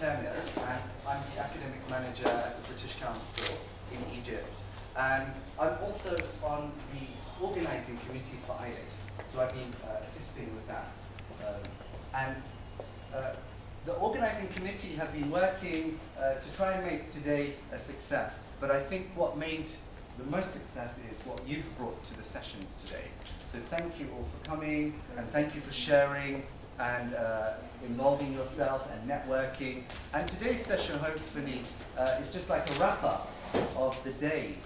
Temir, and I'm the academic manager at the British Council in Egypt. And I'm also on the organizing committee for ILACE, so I've been assisting with that. The organizing committee have been working to try and make today a success, but I think what made the most success is what you've brought to the sessions today. So thank you all for coming, and thank you for sharing and involving yourself and networking. And today's session, hopefully, is just like a wrap-up of the day,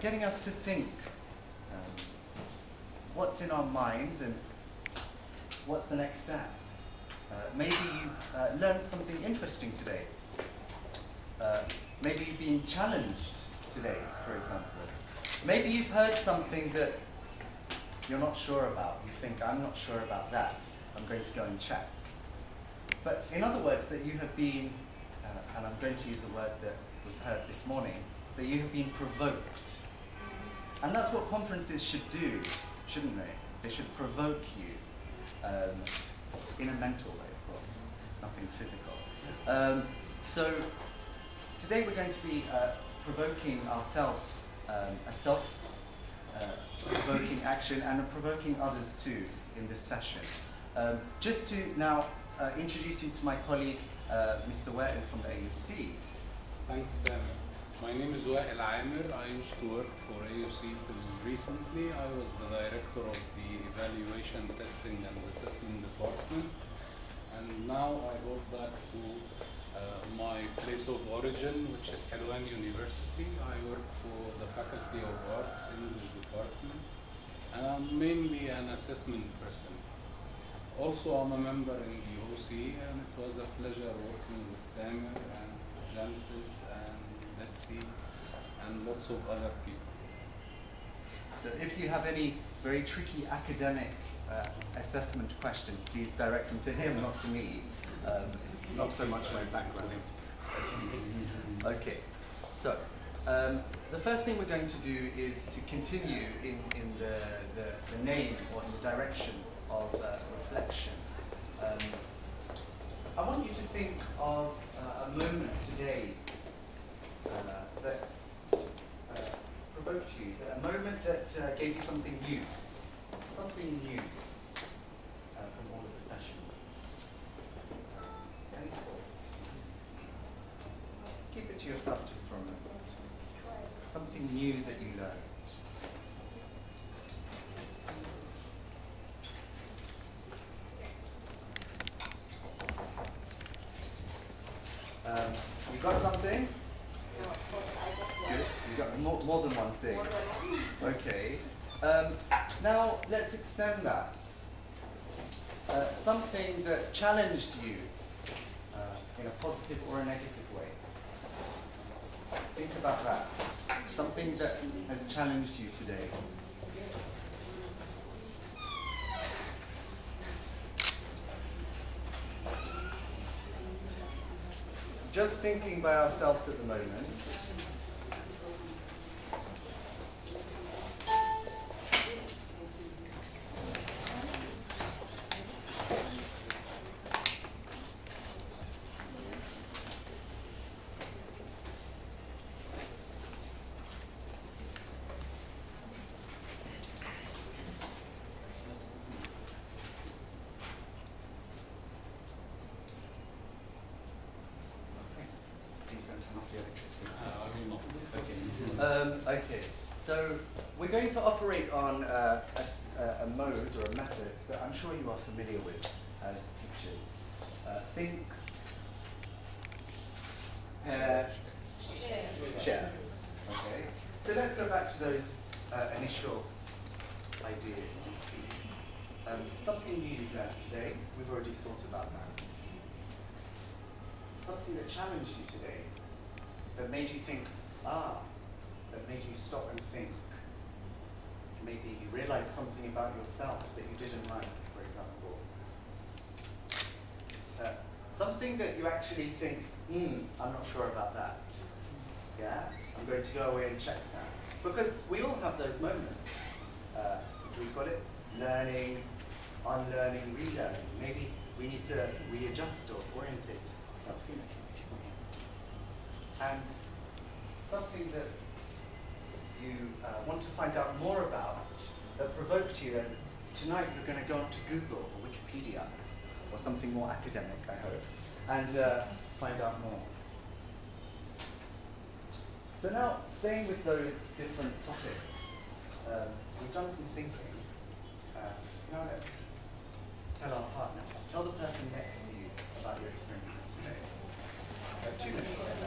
getting us to think what's in our minds and what's the next step. Maybe you've learned something interesting today. Maybe you've been challenged today, for example. Maybe you've heard something that you're not sure about. You think, I'm not sure about that. I'm going to go and check. But in other words, that you have been, and I'm going to use a word that was heard this morning, that you have been provoked. And that's what conferences should do, shouldn't they? They should provoke you, in a mental way, of course, nothing physical. So today we're going to be provoking ourselves, a self-provoking action, and provoking others too in this session. Just to now introduce you to my colleague, Mr. Wa'il from the AUC. Thanks, Dan. My name is Wa'il Amir. I used to work for AUC till recently. I was the director of the Evaluation, Testing and Assessment Department. And now I go back to my place of origin, which is Helwan University. I work for the Faculty of Arts English Department. And I'm mainly an assessment person. Also, I'm a member in the OC, and it was a pleasure working with Tamir and Jancis and Betsy and lots of other people. So if you have any very tricky academic assessment questions, please direct them to him, not to me. It's not so much my background. Okay, so the first thing we're going to do is to continue in the name or in the direction of reflection. I want you to think of a moment today that provoked you, a moment that gave you something new from all of the sessions. Any thoughts? Keep it to yourself just for a moment. Something new that you learned. You got something? Good. You got more than one thing. Okay. Now let's extend that. Something that challenged you in a positive or a negative way. Think about that. Something that has challenged you today. Just thinking by ourselves at the moment. Okay, so we're going to operate on a mode or a method that I'm sure you are familiar with as teachers. Think, pair, share. Okay, so let's go back to those initial ideas. Something new you learned today, we've already thought about that. Something that challenged you today, that made you think, that made you stop and think. Maybe you realized something about yourself that you didn't like, for example. Something that you actually think, I'm not sure about that. Yeah, I'm going to go away and check that. Because we all have those moments. We call it learning, unlearning, relearning. Maybe we need to readjust or orientate something. and something that you want to find out more about that provoked you, and tonight you're going to go onto Google or Wikipedia or something more academic, I hope, and find out more. So now, staying with those different topics, we've done some thinking. Now let's tell our partner, tell the person next to you about your experiences today. 2 minutes.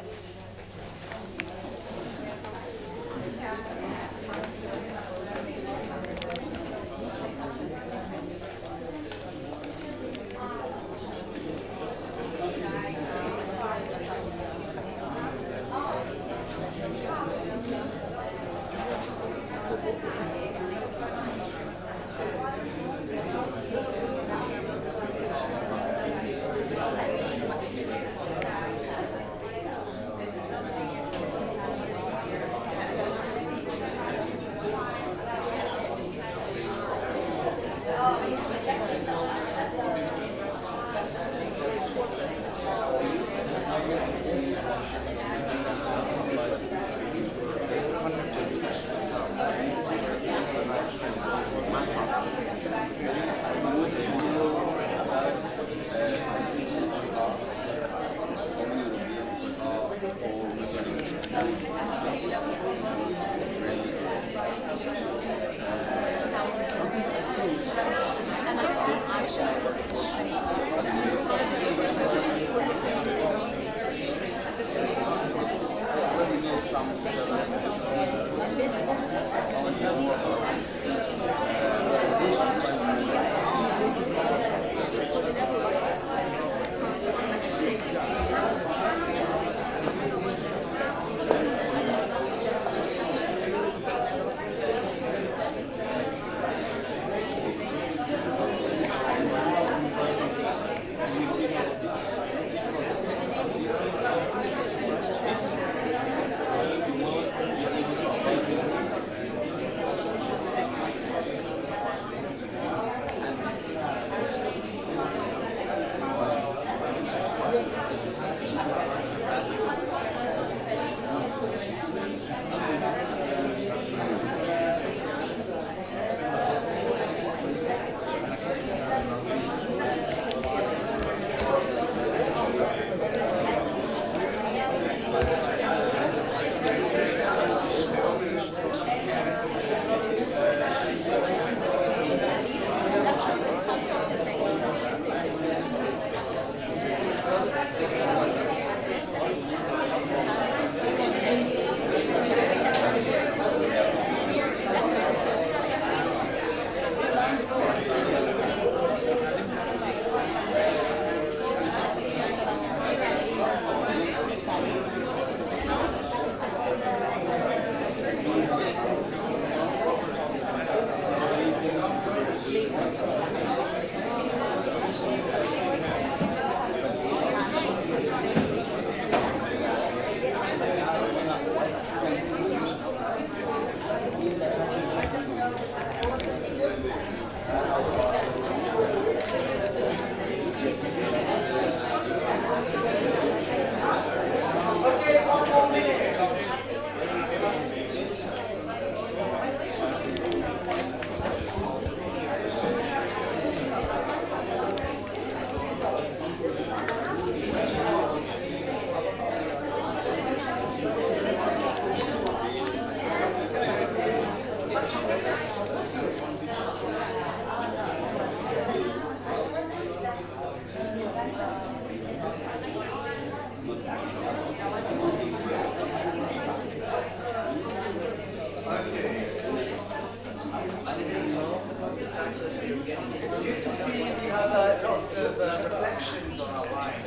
Good to see we have lots of reflections on our wine.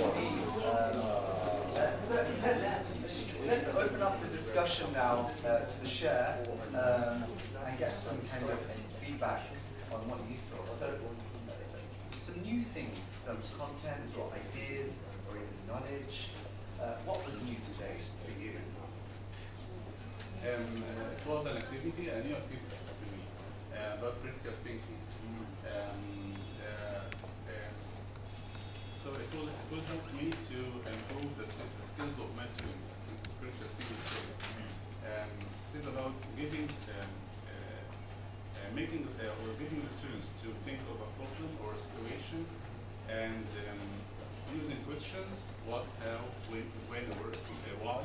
So let's open up the discussion now to the share and get some kind of feedback on what you thought. So some new things, some content or ideas or even knowledge. What was new today for you? It was an activity, a new activity to me, about critical thinking. So it will help me to improve the skills of mastering spiritual theory says. It's about giving, making or getting the students to think of a problem or a situation and using questions, what, how, when, or why.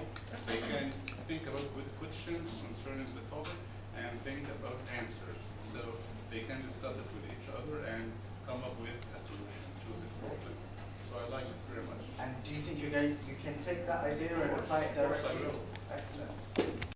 They can think about good questions concerning the topic and think about answers. So they can discuss it with each other and come up with a solution to this problem. So I like this very much. And do you think you can take that idea and apply it Of course I directly? will.